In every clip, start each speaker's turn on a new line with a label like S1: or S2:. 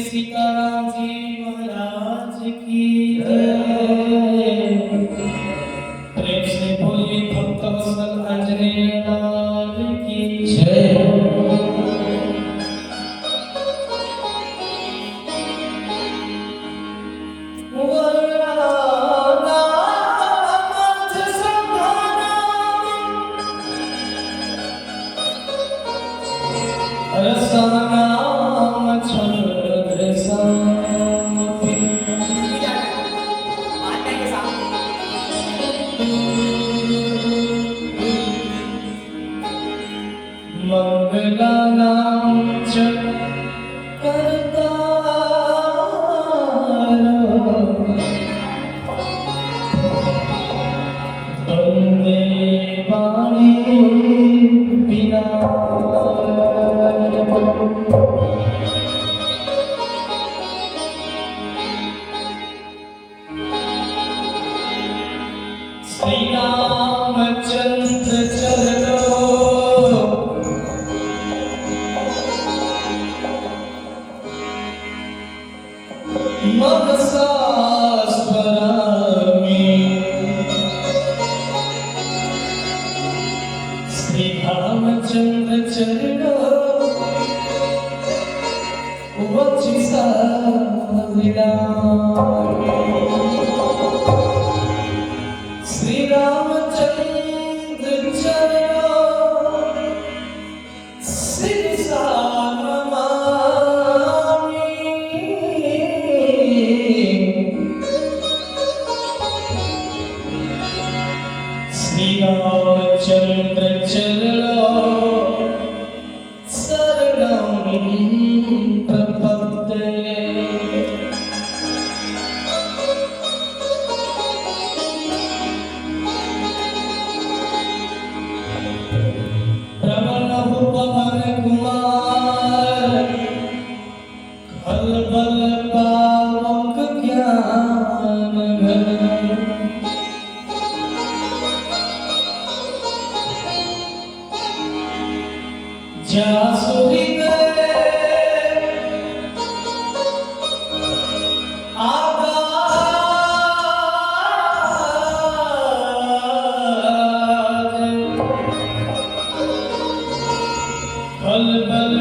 S1: सीताराम जी महाराज की जय। प्रेम से बोलिए भक्त वत्सल आंजनेय लाल की जय। मंगलानां च कर्तारः वन्दे वाणी विनायकम्। श्री रामचंद्र चरणों मनसा स्मरामि। श्री रामचंद्र चरणों वचसा विरामि। श्री रामचंद्र चरणों शिरसा रामचंद्र चरणों शरणं प्रपद्ये। प्रवणहु पवन कुमार खल बल पावक ज्ञान घन। जासु हृदय आगाध खल बल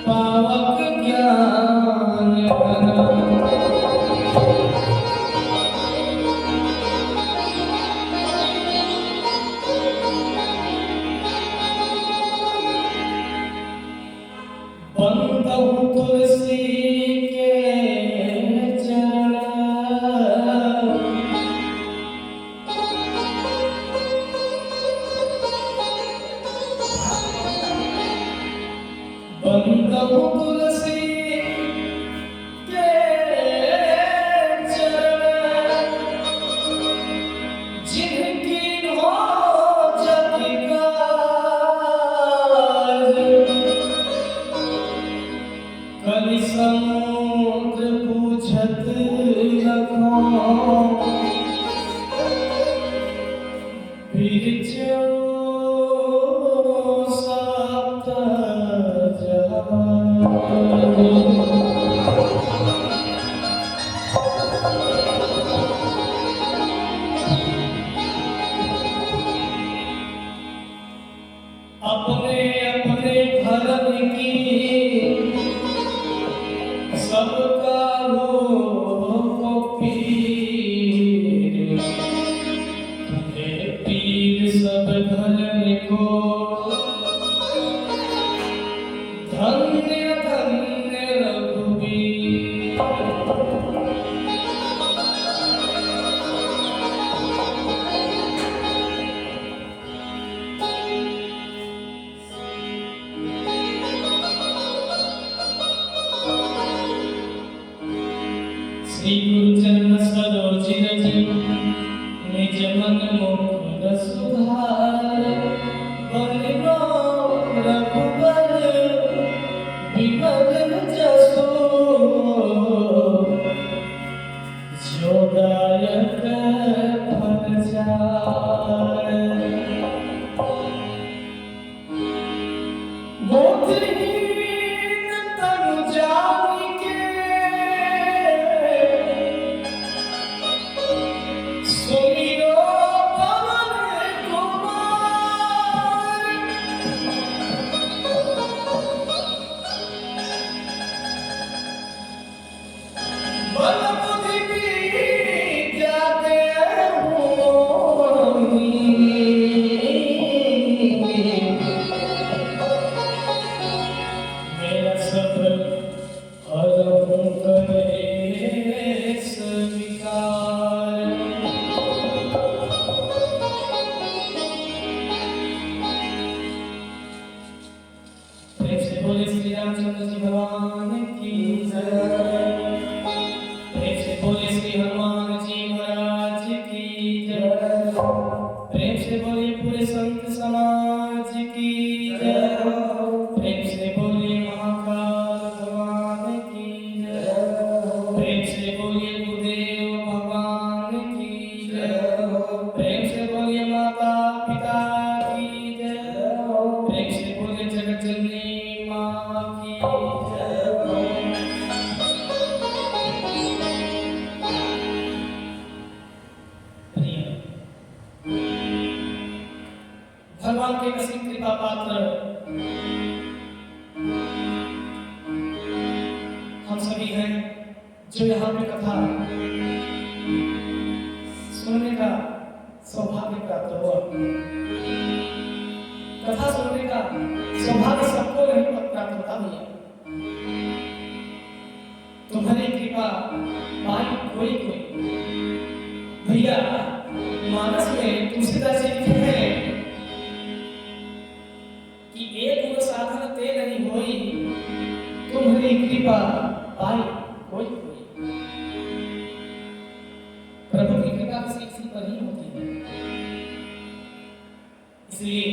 S1: पावक ज्ञान घन। बंदहु तुलसी के चरण बंदहु तुलसी के चरण जिनकी हो जग कलि समुद्र पूछत लखों बिरचो सप्त जहान। अपने अपने धर्म की सबका हो पीर। हे पीर सब धर्म को धन्य धन्य रघुवीर। श्री गुरु चरण सरोज रज निज मन मुकुर सुधार बलिनो रघुबर विमल जसो जो दायक फल जाय मोदहीन तनु जानिके सुमिरो पवन कुमार बल बुद्धि विद्या देहु मेरा सफल हरहु कलेस विकार प्रेम से बोले श्री रामचंद्र जी भगवान की जय प्रेम से बोले श्री हनुमान जी महाराज की जय प्रेम से बोले पूरे संत समाज की जय प्रेम से बोले महाकाल भगवान की जय प्रेम से बोले गुरुदेव भगवान की जय प्रेम से बोले माता पिता की जय प्रेम से बोले जगत जननी माँ की जय प्रिय भगवान के असीम कृपा पात्र हम सभी हैं जो यहाँ पे कथा सुनने का सौभाग्य प्राप्त हुआ। कथा सुनने का सौभाग्य सबको नहीं प्राप्त होता भैया। तुम्हारी कृपा पाई कोई कोई भैया। मानस में तुलसीदास जी लिखे हैं कि एक गुण साधन ते नहीं होई तुम्हारी कृपा पाई कोई कोई। प्रभु की कृपा किसी पर ही होती है। इसलिए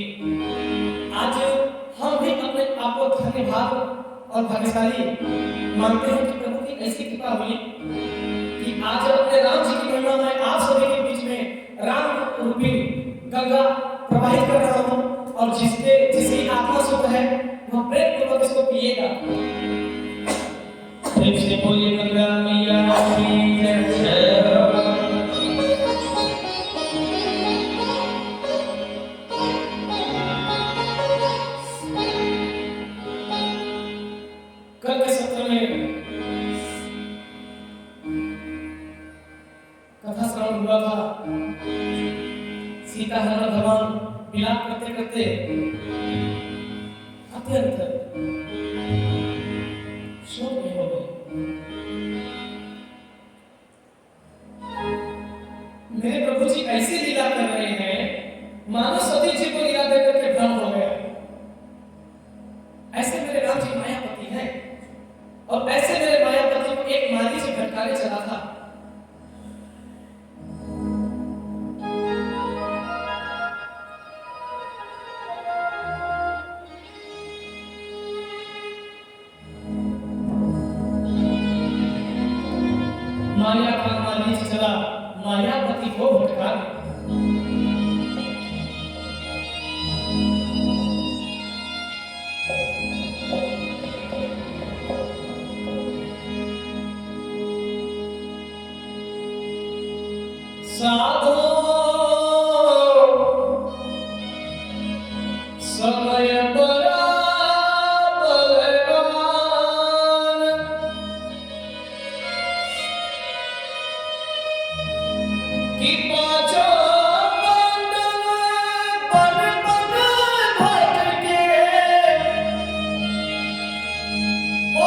S1: आज हम भी अपने आप को धन्य भाग और भाग्यशाली मानते हैं कि प्रभु की ऐसी कृपा हुई कि आज अपने राम जी की महिमा में आप सभी के बीच में राम रूपी गंगा प्रवाहित कर रहा हूँ और जिसकी आत्मा शुद्ध है वह प्रेम पूर्वक इसको पिएगा। प्रेम से बोलिए गंगा मैया की जय। कल के सत्र में कथा श्रवण हुआ था। सीता हरण भगवान विलाप करते करते अत्यंत शोक में हो गए। मेरे प्रभु जी ऐसे लीला कर रहे हैं मानो सती जी को लीला देकर के भ्रम हो गया। ऐसे मेरे राम जी मायापति हैं और ऐसे मेरे मायापति को एक माली से भटकाने चला था। माया का माली से चला मायापति को भटका साधो समय बड़ा बलवान कि पाँचों पांडव बन बन भटके। ओ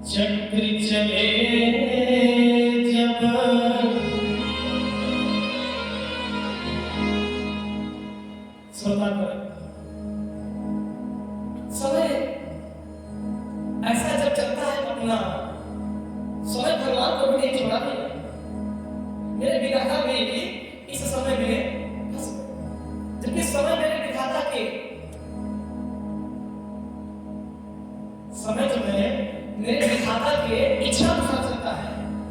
S1: चक्र चले जब श्रोता कर समय ऐसा जब चलता है अपना समय भगवान को भी नहीं छोड़ा नहीं मेरे विधाता भी इस समय में फंस गए जबकि समय मेरे विधाता के समय जो है मेरे विधाता के इच्छा अनुसार चलता है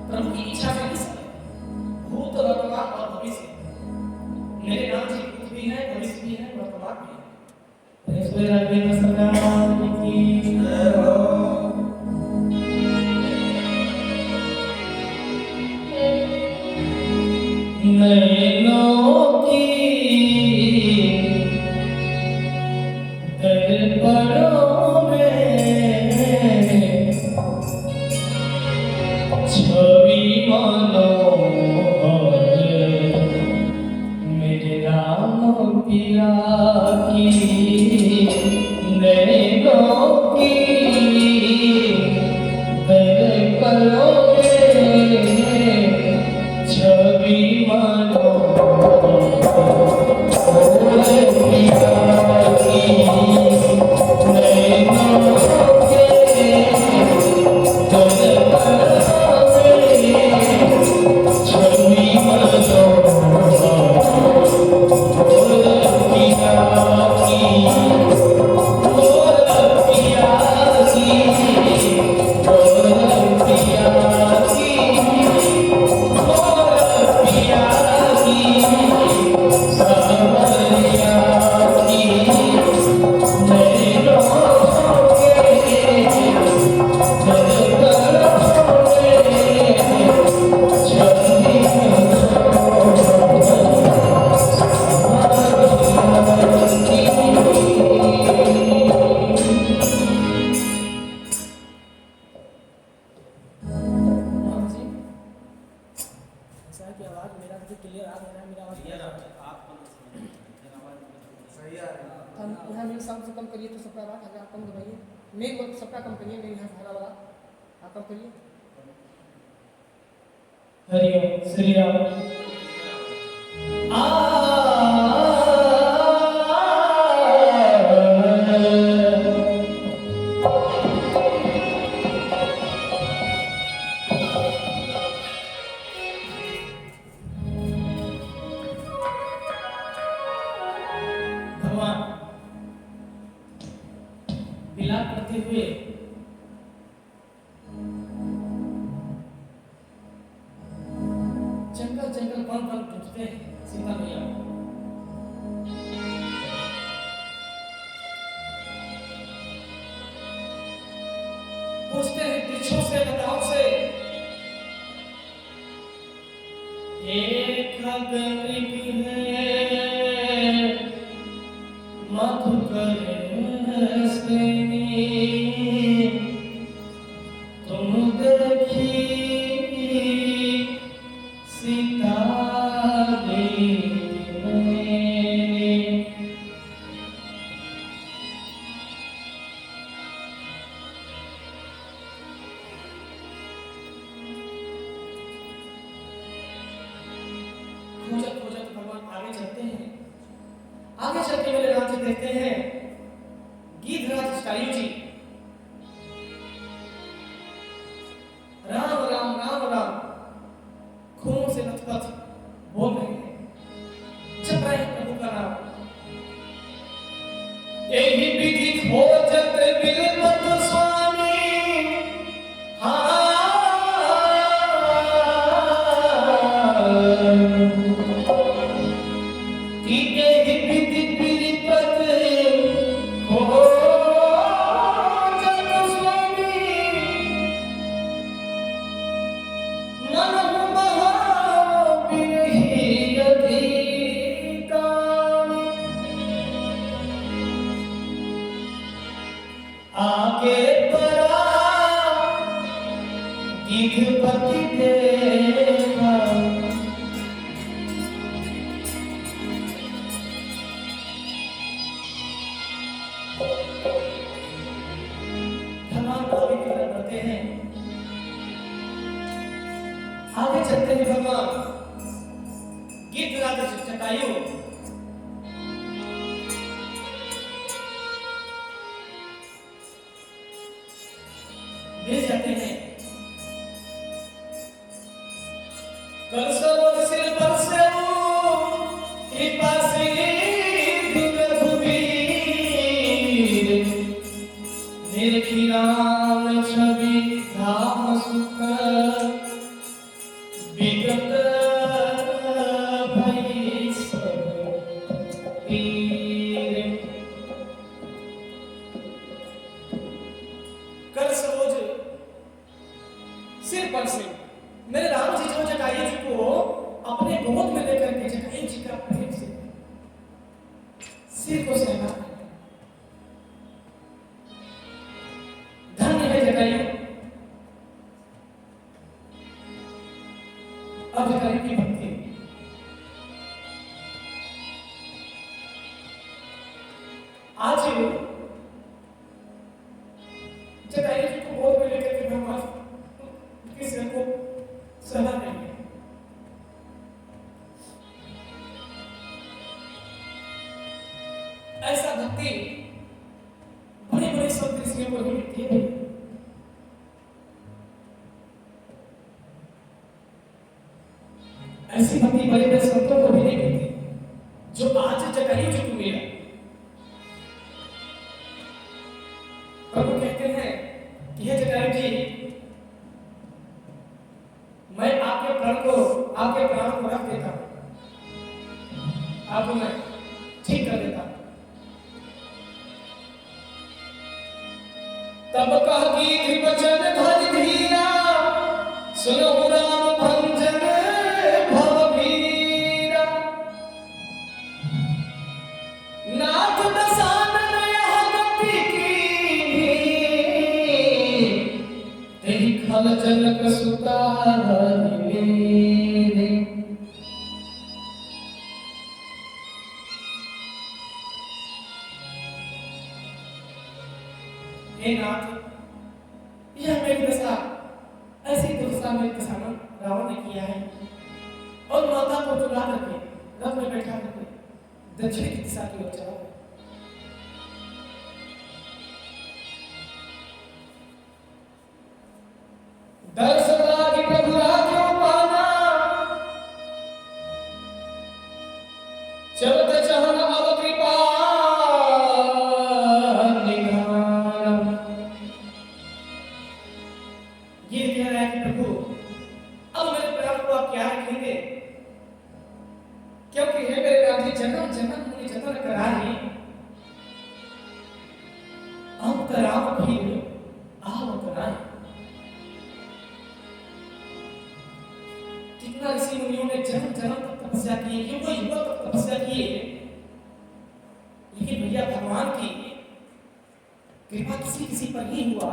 S1: प्रभु की इच्छा से नहीं समय भूत वर्तमान और भविष्य मेरे नाम से भूत भी है भविष्य भी है वर्तमान भी है नैनों की दर्पणों में छवि मनोहर मेरे राम पिया की नैनों की दर्पणों में छवि हरिओम श्री राम भगवान विलाप करते हुए जंगल कौन पूछते हैं सीता मैया पूछते हैं वृक्षों से लताओं से एक गगनिक है मधुकर सेनी तुम देखी आगे चल के मेरे राम जी देखते हैं गीधराज स्टायु जी राम राम राम राम खून से लथपथ बोल रहे हैं जप रहे हैं प्रभु का नाम यही विधि खोजत बिलपत स्वामी आगे परा गीधपति देवा भगवान को भी करते हैं आगे चलते हैं भगवान गीत गाते जटायु मिल जाते हैं। कर सरोवर सिर पर से कृपा सिंधु रघुवीर निरखी राम छवि धाम सुख विगत भई सब पीर। कर सरोज सिर पर से मेरे राम जी जो जटायु जी को अपने गोद में लेकर के जटायु जी का प्रेम से सिर को सहला। धन्य है जटायु। अब जटायु की भक्ति आज जटायु जी को गोद में लेकर के भगवान के सिर को सहला देंगे। ऐसा भक्ति बड़े बड़े संत ऋषियों को ही मिलती है। ऐसी भक्ति बड़े बड़े संतों को भी नहीं मिलती जो आज जटायु जी को मिला। प्रभु कहते हैं कि हे जटायु जी मैं आपके प्राण को रख देता हूं, आपको मैं ठीक कर देता हूं। तब कह की वचन धर धीरा सुनो राम भंजन भव वीरा। नाथ दसानन यह गति की तेहि खल जनक सुता मेरे। हे नाथ यह मेरी दशा ऐसी दुर्दशा मेरे किसानों रावण ने किया है और माता को चुरा करके रथ में बैठा करके दक्षिण की दिशा की ओर चला। दर्शन लागी प्रभु राख्यो पाना चलत चहन अब कृपा निधान। ये कह रहा है कि प्रभु अब मेरे प्राण को आप क्या रखेंगे, क्योंकि हे मेरे राम जी जन्म जन्म मुनि जतन कराही अंत राम फिर आवत नाहि। कितना ऋषि मुनियों ने जन्म जन्म तक तपस्या की, युगों युगों तक तपस्या की, लेकिन भैया भगवान की कृपा किसी किसी पर ही हुआ।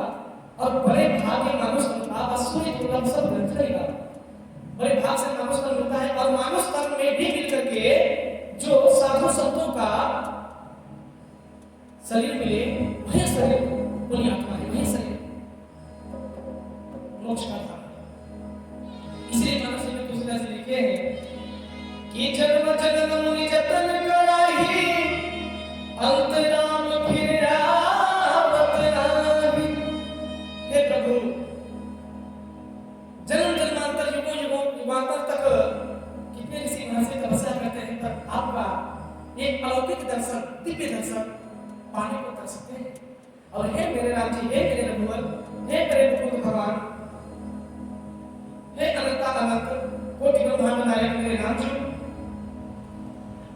S1: और बड़े भाग्य मानुष आप सूर्य दुर्लभ सब ग्रंथ रहेगा, बड़े भाग से मानुष तन मिलता है। और मानुष तन में भी मिल करके जो साधु संतों का शरीर मिले वही शरीर पुण्य आत्मा है, वही शरीर मोक्ष का था। इसलिए मानस में तुलसीदास जी लिखे हैं कि जन्म जन्म मुनि जतन कराही अंत राम फिर आवत नाहि। हे प्रभु जन्म जन्मांतर युगों युगांतर तक कितने ऋषि महर्षि तपस्या करते हैं पर आपका एक अलौकिक दर्शन दिव्य दर्शन पाने को कर सकते हैं। और हे मेरे राम जी, हे मेरे रघुवर, हे मेरे मुकुंद भगवान, हे अनंता अनंत कोटि ब्रह्मांड नायक मेरे राम जी,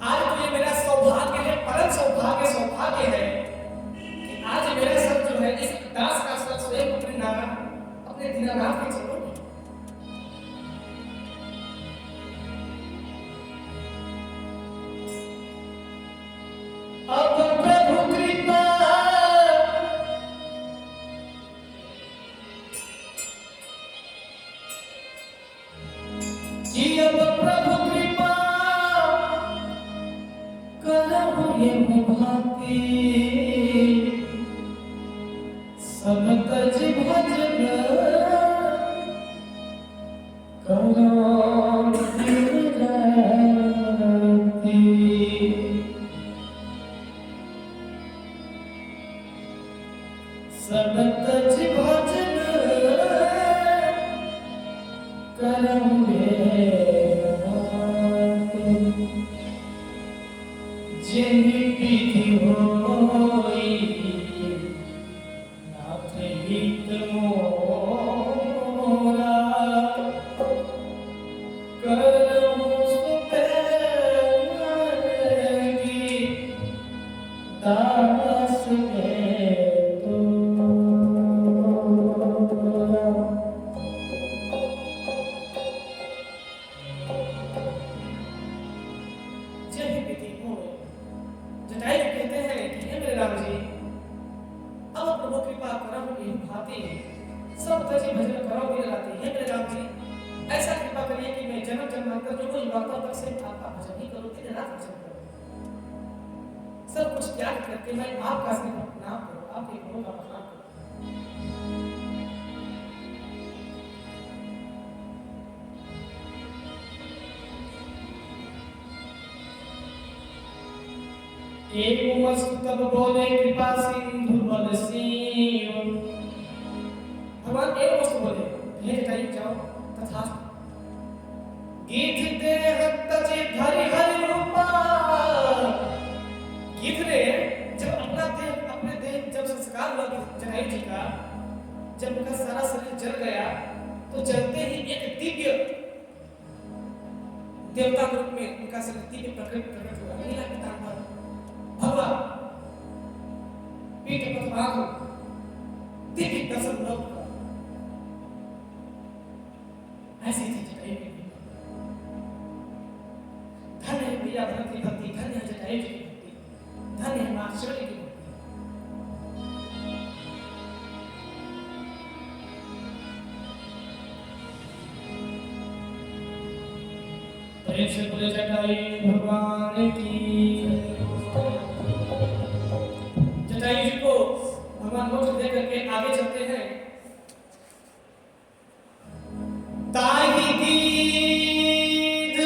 S1: आज तो ये मेरा सौभाग्य है, परम सौभाग्य है कि आज मेरा सर जो है इस दास का सर स्वयं अपने नारायण अपने दीनानाथ के चरणों में। अब प्रभु कृपा कि अब प्रभु कृपा करहु ये भांति सब तज भजन करो गिरती सब तज भजन करूँगे जिन विधि होई नाथ हित मोरा करूँ सुपेगी दास में तोरा। जिन विधि होई जटायु कहते हैं कि हे मेरे राम जी अब प्रभु कृपा करो इन भांति सब तजी भजन करो मेरे राती। हे मेरे राम जी ऐसा कृपा करिए कि मैं जन्म जन्मांतर जो कोई वक्त तक से आपका भजन ही करूं, दिन रात भजन करूं, सब कुछ त्याग करके मैं आपका सिर्फ नाम करूं, आपके गुणों का बखान करूं। एक वस्तु तब बोले कृपा सिंधु बलसीव। भगवान एक वस्तु बोले हे जटायु जाओ तथास्तु। गीत दे तजे धरि हरि रूपा। गीत ने जब अपने देह जब संस्कार हुआ जटायु जी का, जब उनका सारा शरीर जल गया तो जलते ही एक दिव्य देवता रूप में उनका शरीर दिव्य प्रकट हुआ। नीला पीतांबर भगवा पीठ पर बांधो दिव्य दर्शन लोग ऐसी थी जटायु की। धन्य है भैया भरत की भक्ति, धन्य है जटायु जी की भक्ति, धन्य है मां शिवली की भक्ति। प्रेम से बोले जटायु भगवान की। जटायु जी को भगवान मोक्ष दे करके आगे चलते हैं। ताहि दीद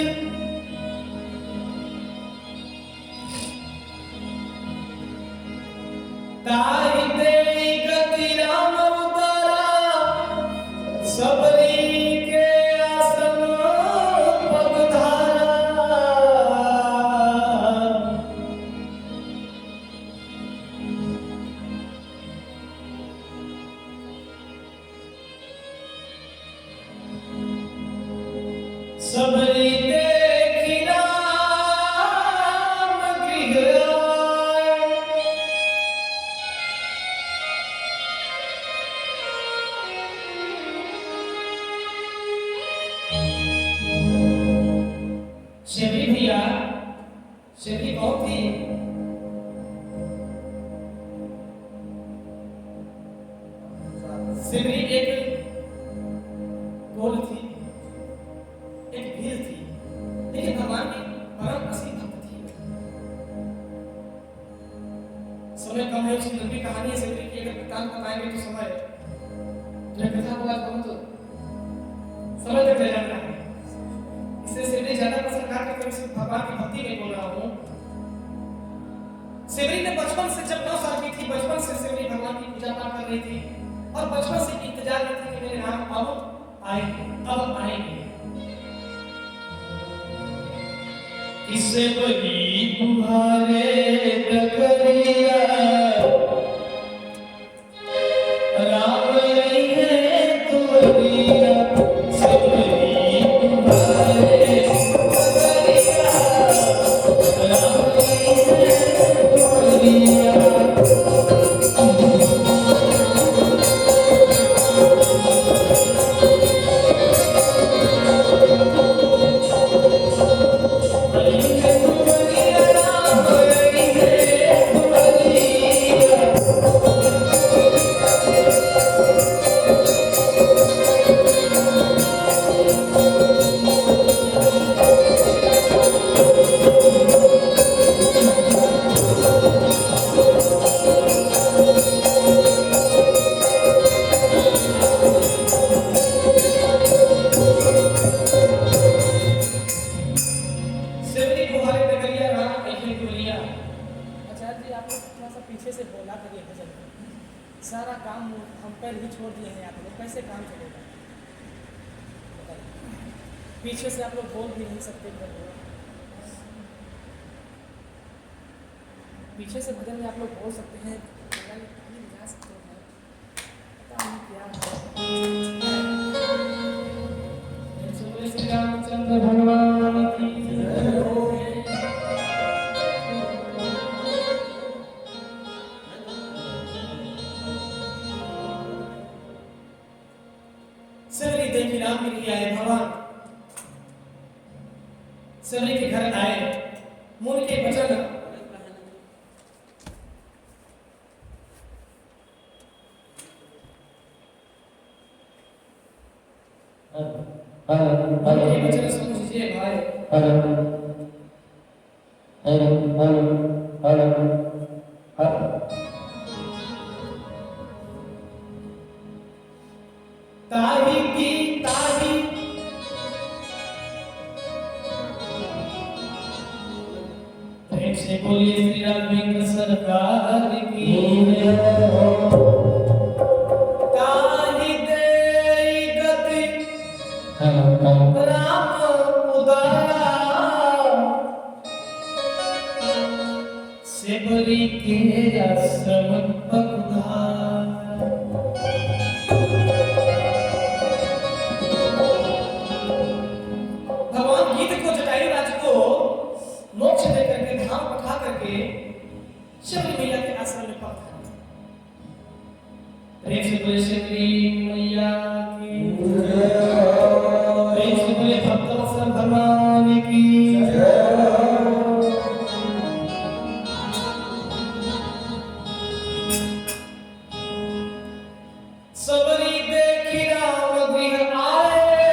S1: ताहि देवी गति राम उतारा सबरी के आसन पग धारा। सबरी देखी राम गृह आए। शबरी भैया शबरी बहुत थी। शबरी एक गोल थी, एक भीड़ थी, लेकिन भगवान की परम असीम भक्त थी। समय कम है, उसकी लंबी कहानी है शबरी की, अगर वृत्तांत बताएंगे तो समय जो कथा को आज कहूं तो समय तक ले जाना है। इससे शबरी ज्यादा प्रसंगार करके सिर्फ भगवान की भक्ति में बोल रहा हूं। शबरी ने बचपन से, जब 9 साल की थी, बचपन से शबरी भगवान की पूजा पाठ कर रही थी और बचपन से इंतजार में थी कि मेरे राम अब आएंगे, अब आएंगे। किसे बली तुम्हारे डगरिया राम नहीं है तुम्हारिया। सबरी तुम्हारे डगरिया राम नहीं है तुम्हारिया। तुम्हारी
S2: नहीं आता तो कैसे काम चलेगा? पीछे से आप लोग बोल भी नहीं सकते प्रभु, पीछे से भजन में आप लोग बोल सकते हैं, जा सकते हैं, पता नहीं क्या
S1: है। श्री रामचंद्र भगवान की सबरी देखी राम मिल आए भगवान, सबरी के घर आए, मुनि के वचन वचन समझिए भाई। ताही की ताही प्रेम से बोलिए श्री राम सरकार की ताही दे गति राम उदारा से बरी के आश्रम पधार। भगवान गीत को जटायु राज को मोक्ष दे करके धाम पठा करके शबरी मैया के आश्रम में पहुंचा। प्रेम से बोले शबरी मैया की प्रेम से बोले भक्तवत्सल भगवान की सबरी देखी राम गृह आए,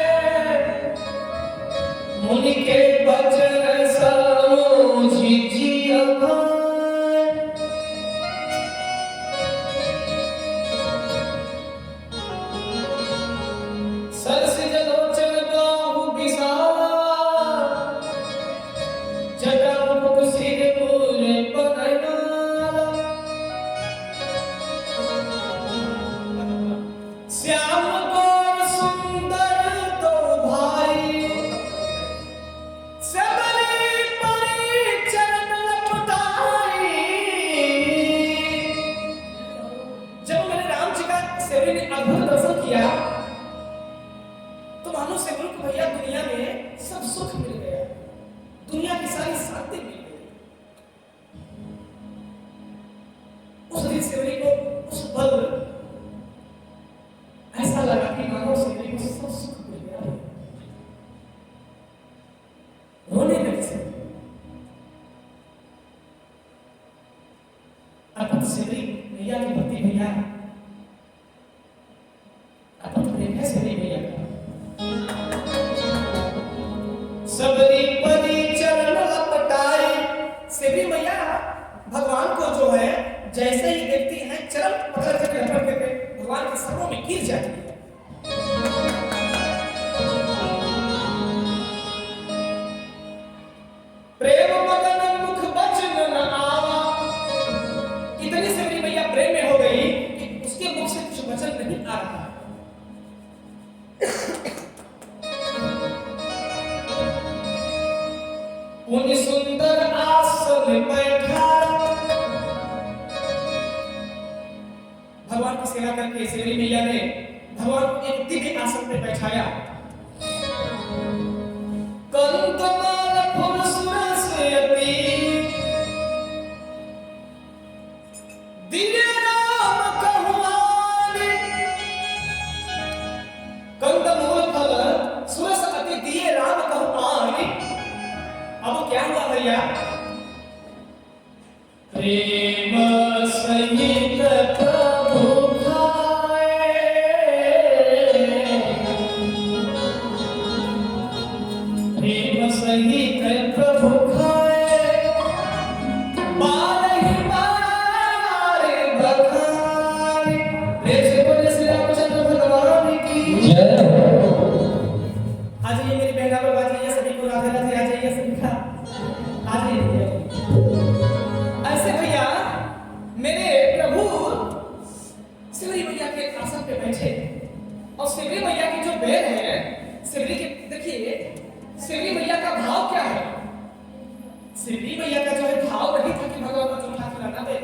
S1: मुनि के वचन समझी जिया भाई। सरस जलोचन बाहु विशाला, जटा मुख सिर मूल पगनाला। श्याम गौर सुंदर दो भाई, सबरी परी चरण लपटाई। जब मैंने राम जी का सेवरी ने अद्भुत दर्शन किया तो मानो सेवरी को भैया दुनिया में सब सुख मिल गया, दुनिया की सारी शांति मिल गई। उस दिन सेवरी को उस पल ऐसा लगा कि मानो सेवरी को सब सुख मिल गया, रोने लगी से अद्भुत सेवरी मैया की भक्ति भैया, अद्भुत प्रेम है सेवरी मैया का। सबरी परी चरण लपटाई, सेवरी मैया भगवान को जो है जैसे ही देखती है चरण पकड़ करके लपट करके भगवान के चरणों में गिर जाती है। प्रेम मगन मुख बचन न आवा, इतनी सेवरी मैया प्रेम में हो गई कि उसके मुख से कुछ वचन नहीं आ रहा। मुनि सुंदर आसन बैठा, भगवान की सेवा करके सेवरी मैया ने भगवान को एक दिव्य आसन पे बैठाया। कंदमाल फूल सुरसयति, दिव्य राम कहवानी। कंदमूल फल सुरसयति दिए राम कहवानी। अब क्या हुआ भैया? प्रेम सहित प्रभु खाए, प्रेम सहित प्रभु खाए, बारहि बार बखाए। प्रेम से बोले श्री रामचंद्र भगवान की जय। आज ये मेरी बहना लोग आ जाइए, सभी को राधे राधे आ जाइए, सभी का आ जाइए। ऐसे भैया
S2: और सिमरी मैया की जो बेल है, सिमरी के देखिए सिमरी मैया का भाव क्या है? सिमरी मैया का जो है भाव वही था कि भगवान को चूल्हा खिलाना दे,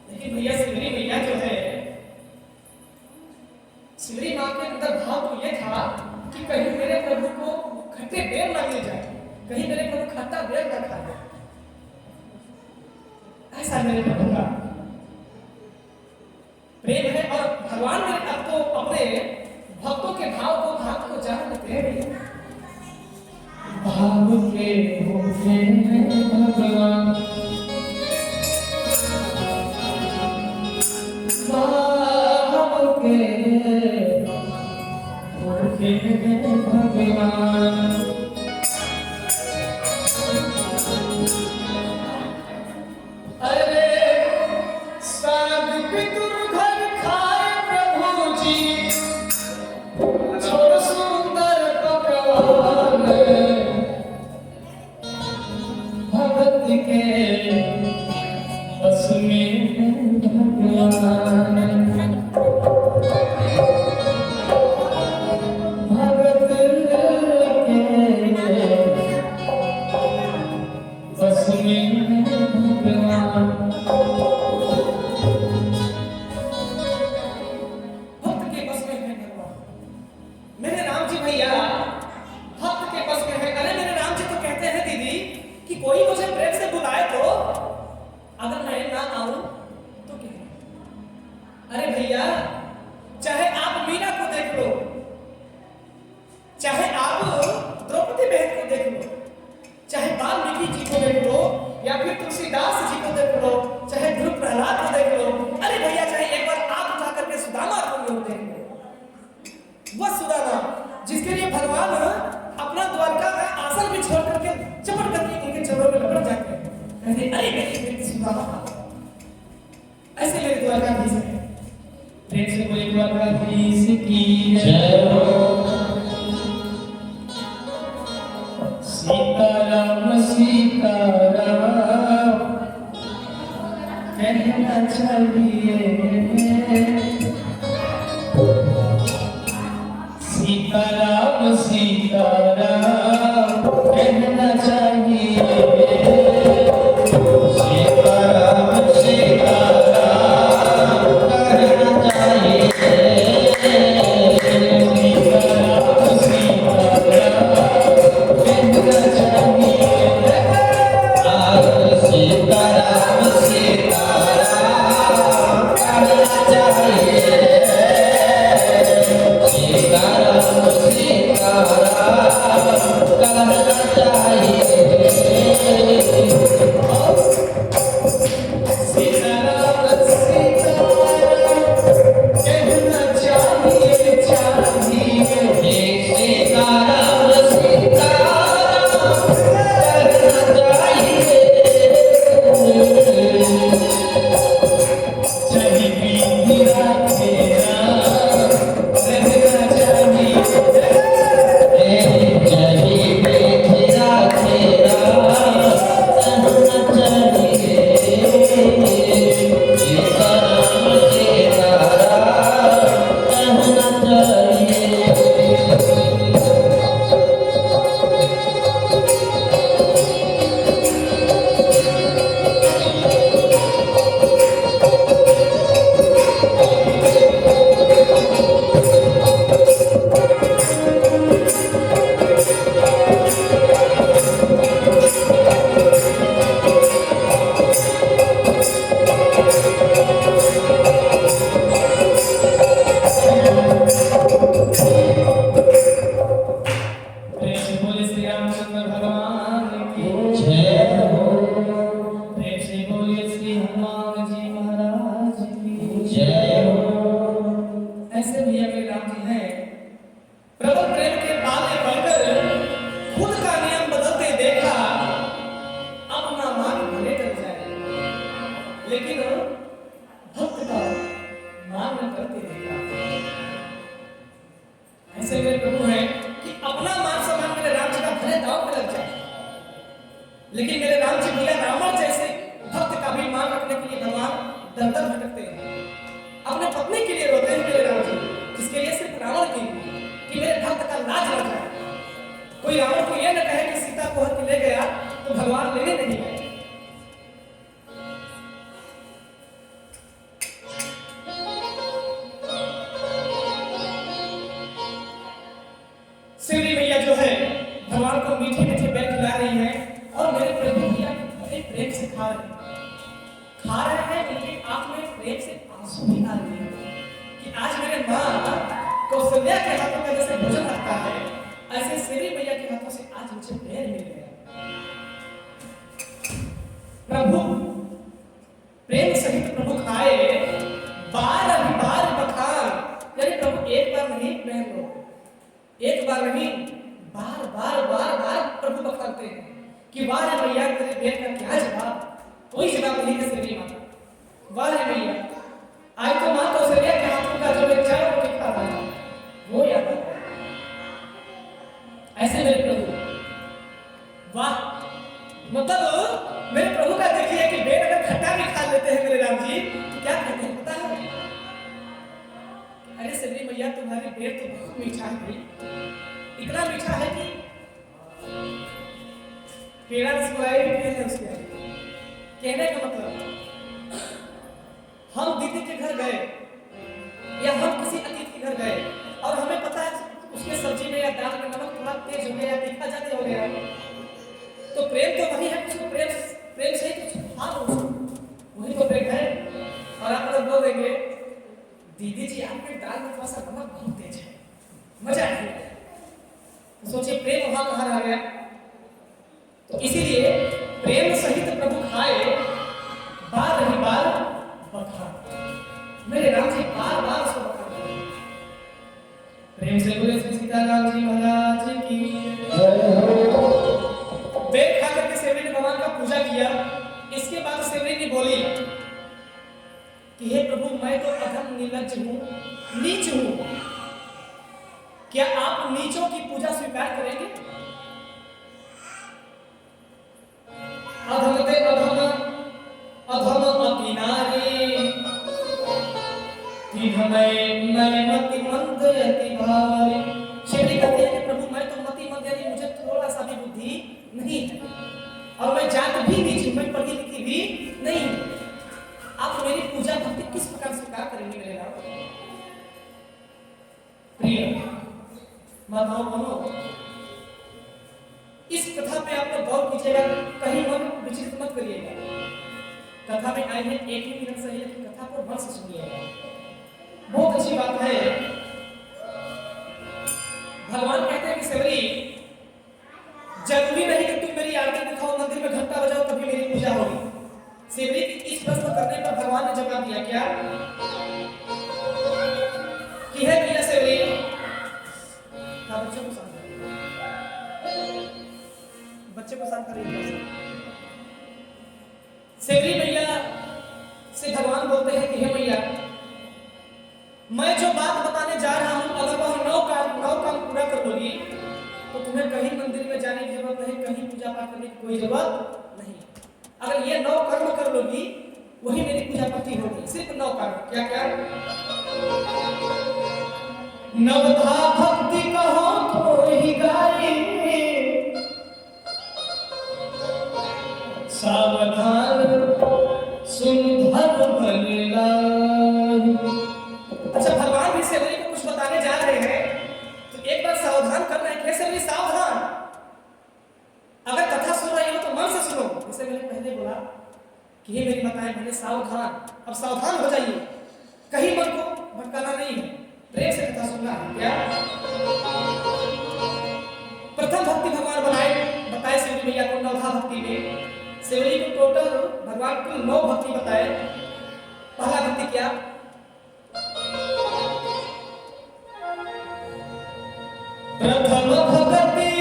S2: लेकिन भैया सिमरी मैया जो है, सिमरी माँ के अंदर भाव तो ये था कि कहीं मेरे प्रभु को खट्टे बेर ना मिल जाए, कहीं मेरे प्रभु खट्टा बेर ना खा जाए, ऐसा मेरे प्रभु का प्रेम है। और भगवान ने अब तो अपने भक्तों के भाव को भक्त को जान लेते हैं।
S1: भाव के भूखे हैं भगवान, भाव के भूखे हैं भगवान।
S2: अरे साग पितुर घर खाए प्रभु जी, छोड़ सुंदर पकवान,
S1: भगत के बस में है भगवान, भगत के बस में है भगवान।
S2: भक्त के बस में है भगवान। मेरे राम जी भैया भक्त के बस में है। अरे मेरे राम जी तो कहते हैं दीदी कि कोई मुझे प्रेम से बुलाए तो अगर मैं ना आऊं तो क्या? अरे भैया चाहे आप मीरा को देख लो, चाहे आप द्रौपदी बहन को देख लो, चाहे वाल्मीकि जी को देख लो, या फिर तुलसीदास जी को देख लो, चाहे ध्रुव प्रहलाद को देख लो, अरे भैया चाहे एक बार आप उठा करके सुदामा को देख लो। वह सुदामा जिसके लिए भगवान अपना द्वारका का आसन भी छोड़ करके चपट करके उनके चरणों में लपट जाते हैं, कहते अरे मेरे सुदामा, ऐसे मेरे द्वारकाधीश है।
S1: प्रेम से बोले द्वारकाधीश की जय हो। सीताराम सीताराम कहना चाहिए, सीताराम सीताराम कहना चाहिए, सीताराम सीताराम कहना चाहिए, सीताराम सीताराम कहना चाहिए, सीताराम सीताराम
S2: कोई रावण को ये न कहे कि सीता को हर के ले गया तो भगवान लेने नहीं गए। शिवरी मैया जो है भगवान को मीठे मीठे बैल खिला रही है और मेरे प्रभु मैया बड़े प्रेम से खा रहे हैं। उनकी आंख में प्रेम से आंसू भी आ रहे हैं कि आज मेरे माँ कौशल्या के हाथों में जैसे भोजन लगता है, ऐसे शिवरी मैया के हाथों से आज मुझे बैल मिल गया। प्रभु प्रेम सहित प्रभु खाए बार बार बखान, यानी प्रभु एक बार नहीं प्रेम लो, एक बार नहीं बार बार बार बार प्रभु बखानते हैं कि वाह रे भैया तेरे बेट का क्या जवाब, कोई जवाब नहीं है शिवरी माता। वाह रे भैया आज तो मां कौशल्या के हाथों का जो एक चाय रोटी खा रहा है वो याद आ रहा है। ऐसे मेरे प्रभु वाह, मतलब मेरे प्रभु का देखिए कि बेट अगर खट्टा भी खा लेते हैं मेरे राम जी तो क्या कहते हैं पता है? अरे शिवरी मैया तुम्हारी बेट तो बहुत मीठा है भाई, इतना मीठा है कि पेड़ा रसमलाई भी फेल है उसके आगे। कहने का मतलब हम दीदी के घर गए या हम किसी अतिथि के घर गए और हमें पता है उसके सब्जी में या दाल में नमक थोड़ा तेज हो गया या तीखा ज्यादा हो गया, तो प्रेम तो वही है, उसको प्रेम से ही कुछ खा लो, वही तो प्रेम है। और आप लोग बोल देंगे दीदी जी आपके दाल में थोड़ा सा नमक बहुत तेज है, मजा नहीं आया, तो सोचिए प्रेम वहां कहां रह गया। तो इसीलिए प्रेम सहित प्रभु खाए बार रही बार बखान, मेरे राम जी बार बार उसको बखान। प्रेम से बोले श्री सीताराम जी महाराज की बेट खा करके सेवरी ने भगवान का पूजा किया। इसके बाद सेवरी ने बोली कि हे प्रभु मैं तो अधम निर्लज्ज हूं, नीच हूं, क्या आप नीचों की पूजा स्वीकार करेंगे? अधम ते अधम अधम अति नारी मैं मति मंद अति भारी। शिवजी कहते हैं कि प्रभु मैं तो मति मंद यानी मुझे थोड़ा सा भी बुद्धि नहीं है और मैं जात भी नीच हूं, मैं पढ़ी लिखी भी नहीं हूं, आप मेरी पूजा भक्ति किस प्रकार स्वीकार करेंगे मेरे राम? प्रिय माताओं बहनों, इस कथा पे आप लोग गौर कीजिएगा, कहीं मन विचलित मत करिएगा। कथा में आए हैं एक ही मिनट सही, लेकिन कथा को मन से सुनिएगा, बहुत अच्छी बात है। भगवान कहते हैं कि सेवरी जरूरी नहीं कि तुम मेरी आरती दिखाओ, मंदिर में घंटा बजाओ तभी मेरी पूजा होगी। सेवरी की इस प्रश्न करने पर भगवान ने जवाब दिया क्या कि है भैया सेवरी बच्चे को शांत करिए। सेवरी मैया से भगवान बोलते हैं कि हे मैया मैं जो बात बताने जा रहा हूं अगर वह 9 काम पूरा कर लोगी तो तुम्हें कहीं मंदिर में जाने की जरूरत नहीं, कहीं पूजा पाठ करने की कोई जरूरत नहीं। अगर ये 9 कर्म कर लोगी वही मेरी पूजा पूरी होगी। सिर्फ 9 कर्म, क्या क्या? नवधा भक्ति कहो तो ही गाई, सावधान सुन धर्म बलिदान। अच्छा भगवान भी सेवरी को कुछ बताने जा रहे हैं तो एक बार सावधान कर रहे हैं। कैसे भी सावधान, अगर कथा सुन रही हो तो मन से सुनो। जैसे मैंने पहले बोला कि ये मेरी माताएं बहनें सावधान, अब सावधान हो जाइए, कहीं मन को भटकाना नहीं है, प्रेम से कथा सुनना है। क्या प्रथम भक्ति भगवान बताए सेवरी मैया को नवधा भक्ति में। सेवरी को टोटल भगवान को 9 भक्ति बताए। पहला भक्ति क्या? प्रथम भक्ति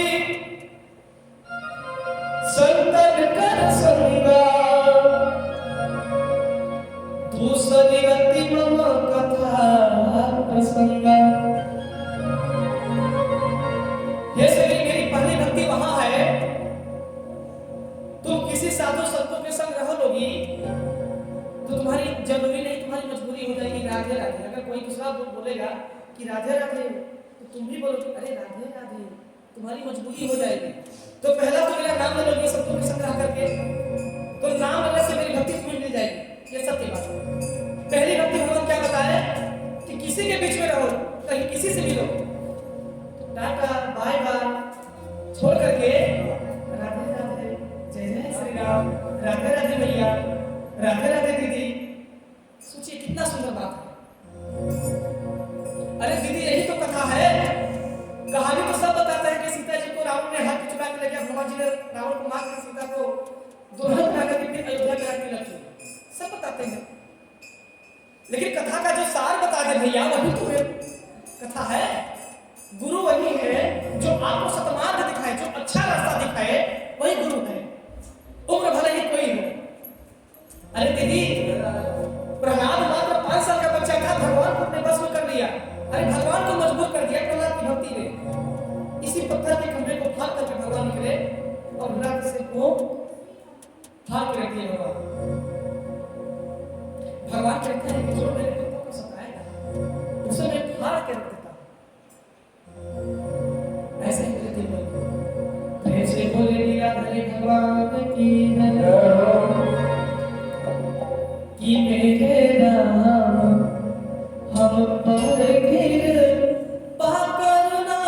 S2: संतन कर संगा, दूसरी गति मम कथा प्रसंगा। ये सेवरी मेरी पहली भक्ति वहां है, तुम किसी साधु संतों के संग रह लोगी तो तुम्हारी जरूरी नहीं तुम्हारी मजबूरी हो जाएगी राधे राधे। अगर कोई दूसरा बोलेगा कि राधे राधे तो तुम भी बोलोगे अरे राधे राधे, तुम्हारी मजबूरी हो जाएगी। तो पहला तो मेरा नाम ले लोगे सब तुम्हें संग्रह करके, तो नाम लेने से मेरी भक्ति तुम्हें मिल जाएगी। ये सत्य बात है। पहली भक्ति भगवान क्या बताए कि किसी के बीच में रहो, कहीं किसी से मिलो, टाटा बाय बाय छोड़ करके राधे राधे, जय जय श्री राम, राधे राधे भैया, राधे राधे दीदी। सोचिए कितना सुंदर बात है। अरे दीदी यही तो कथा है। कहानी तो सब बताते हैं कि सीता जी को रावण ने हाथ चुरा के ले गया, भगवान जी ने रावण को मार कर सीता को दुल्हन बना करके फिर अयोध्या में रहने लगे, सब बताते हैं। लेकिन कथा का जो सार बता दे भैया, वही तो कथा है। गुरु वही है जो आपको सतमार्ग दिखाए, जो अच्छा रास्ता दिखाए, वही गुरु है। उम्र भले ही कोई हो। अरे दीदी प्रहलाद मात्र 5 साल का बच्चा था, भगवान को अपने बस में कर लिया। अरे भगवान को मजबूर कर दिया प्रहलाद की भक्ति ने। इसी पत्थर के खंभे को फाड़ करके भगवान निकले और विराट से को फाड़ के रख दिया। भगवान कहते हैं कि जो मेरे भक्तों को सताएगा उसे मैं फाड़ के रख देता हूं। ऐसे ही मेरे दिल में ऐसे बोले लीलाधरी भगवान की कि मेरे राम हम पर गिर पाकरना,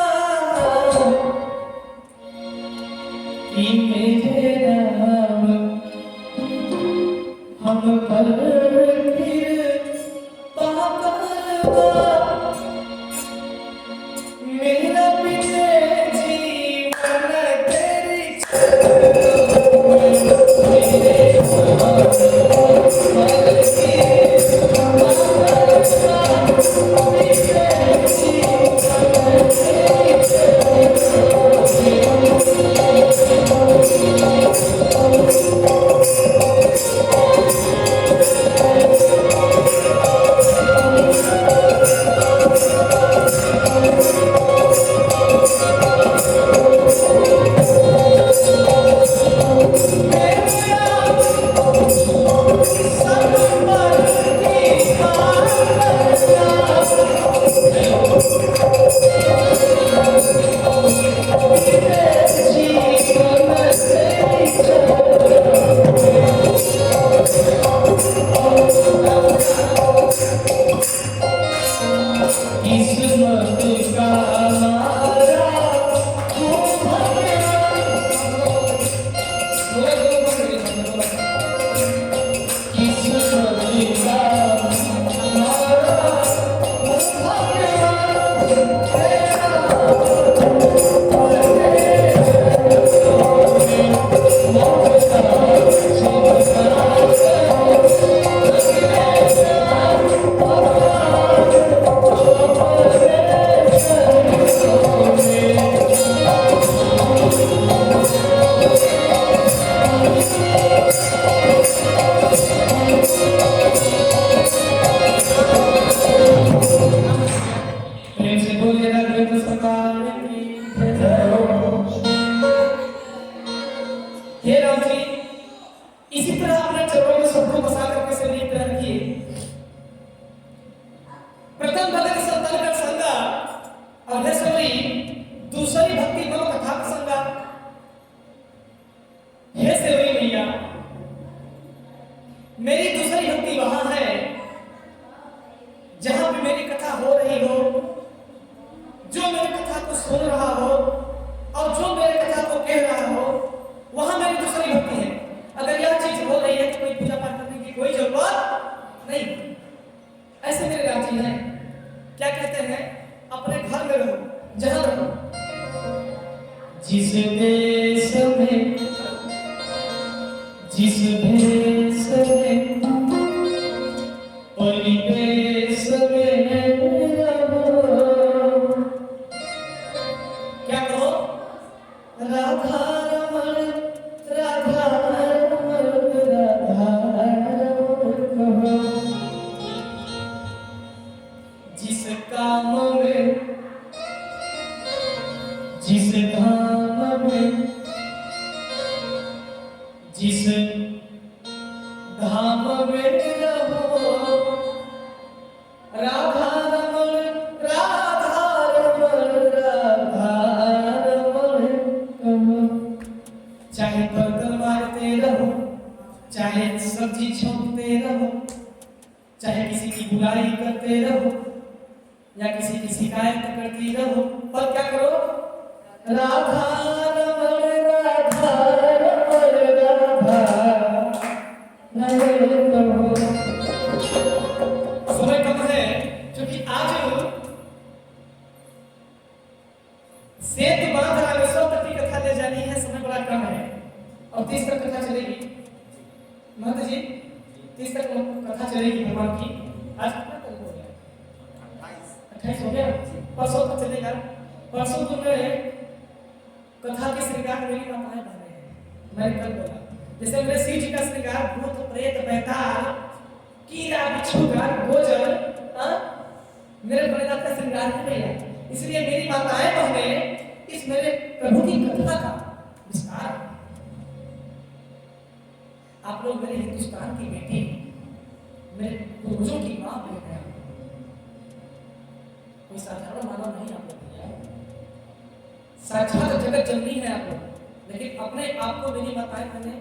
S2: कि मेरे राम हम पर गिर पाकरना, मेरा पीछे जीवन तेरी राधा रमण राधा रमण राधा रमण किसी की शिकायत करती रहो, पर क्या करो? राधा रमण राधा रमण राधा नरे कहो। समय कम है क्योंकि आज सेतु बांध रामेश्वर तक की कथा ले जानी है, समय बड़ा कम है और 30 तक कथा चलेगी। महंत जी 30 तक कथा चलेगी भगवान की। आज कितना तारीख हो गया? 28 हो गया। परसों तक चलेगा। परसों तो मैं कथा के श्रृंगार मेरी माताएं बन रहे हैं, मैंने कल बोला। जैसे मेरे शिव जी का श्रृंगार भूत प्रेत बैताल कीड़ा बिच्छू गोजर मेरे भोलेनाथ का श्रृंगार है भैया। इसलिए मेरी माताएं बहनें इस मेरे प्रभु की कथा का विस्तार। आप लोग मेरे हिंदुस्तान की बेटी, मेरे पूर्वजों की मां बहन है, कोई साधारण मानव नहीं आप लोग भैया, साक्षात जगत जननी है आप लोग। लेकिन अपने आप को मेरी माताएं बहनें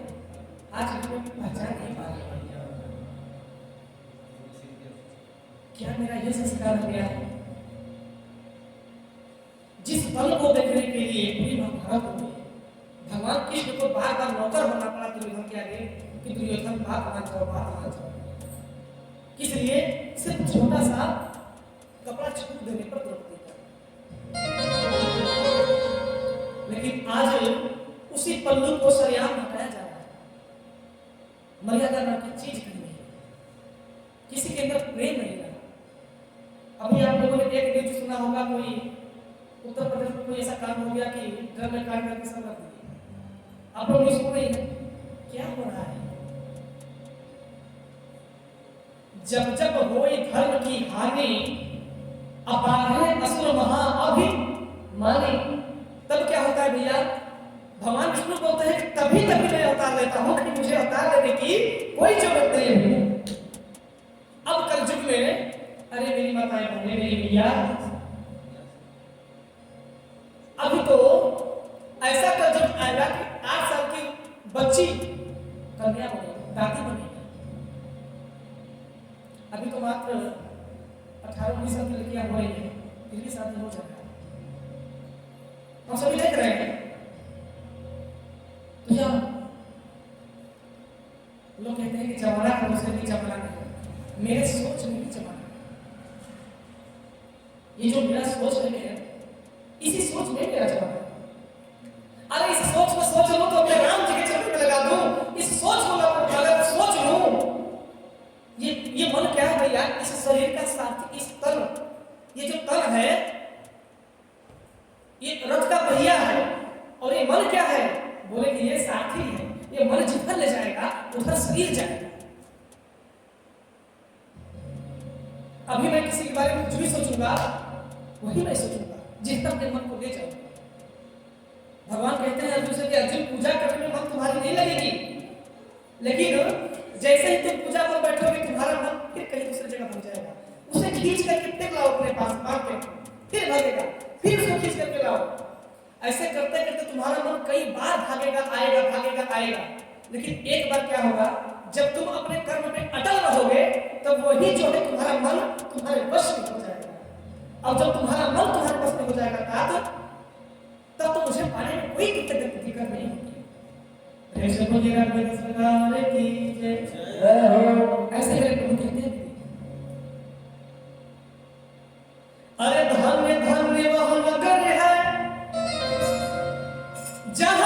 S2: आज भी पहचान नहीं पा रही। क्या मेरा यह संस्कार हो गया है? जिस पल को देखने के लिए पूरी महाभारत हो गई, भगवान कृष्ण को बार बार नौकर होना पड़ा दुर्योधन के आगे कि दुर्योधन बात मान जाओ। किस लिए? सिर्फ छोटा सा कपड़ा छूट देने पर द्रौपदी का। लेकिन आज उसी पल्लू को सरेआम हटाया जा रहा है। मर्यादा नाम की चीज नहीं है, किसी के अंदर प्रेम नहीं रहा। अभी आप लोगों ने एक न्यूज सुना होगा, कोई उत्तर प्रदेश में कोई ऐसा काम हो गया कि घर में काट करके सब रख दिए। आप लोग नहीं सुन रही है क्या हो रहा है? जब जब होई धर्म की हानि अपारे असुर महा अभिमानी, तब क्या होता है भैया? भगवान विष्णु बोलते हैं कि तभी मैं अवतार लेता हूं कि मुझे अवतार लेने की कोई जरूरत नहीं है। अब कलयुग में अरे मेरी माताएं बहनें, मेरी भैया, अभी तो ऐसा कलयुग आएगा कि 8 साल की बच्ची कन्या बनेगी, दादी बनेगी। अभी तो मात्र 18-19 साल की लड़कियां हो रही है, फिर भी शादी हो जाएगा। हम सभी देख रहे हैं। तो क्या लोग कहते हैं कि जमाना का दूसरे की जमाना नहीं, मेरे सोच में भी जमाना। ये जो मेरा सोच है, इसी सोच में मेरा जवाब है। अरे इस सोच को सोच लूं तो मैं राम जी के चरणों में लगा दूं। इस सोच को अगर सोच लूं, ये मन क्या है भैया? इस शरीर का साथी, इस तन, ये जो तन है ये रथ का पहिया है, और ये मन क्या है? बोले कि ये साथी है। ये मन जिधर ले जाएगा उधर शरीर जाएगा। अभी मैं किसी के बारे में कुछ भी सोचूंगा, वही मैं सोचूंगा जितना अपने मन को ले जाऊंगा। भगवान कहते हैं अर्जुन से कि अर्जुन, पूजा करने में मन तुम्हारी नहीं लगेगी, लेकिन जैसे ही तुम पूजा पर बैठोगे तुम्हारा मन फिर कहीं दूसरी जगह पहुंच जाएगा। उसे खींच करके फिर लाओ अपने पास, मार के फिर भागेगा, फिर उसको खींच करके लाओ। ऐसे करते करते तुम्हारा मन कई बार भागेगा आएगा। लेकिन एक बार क्या होगा? जब तुम अपने कर्म में अटल रहोगे तब वही जो है तुम्हारा मन तुम्हारे वश में हो जाएगा। और जब तुम्हारा मन तुम्हारे वश में हो जाएगा तब तो मुझे पाने में कोई दिक्कत नहीं होगी। ऐसे बोलिएगा मेरे सरकार की जय हो, ऐसे मेरे प्रभु कहते हैं। अरे धन्य धन्य वह नगर है जहां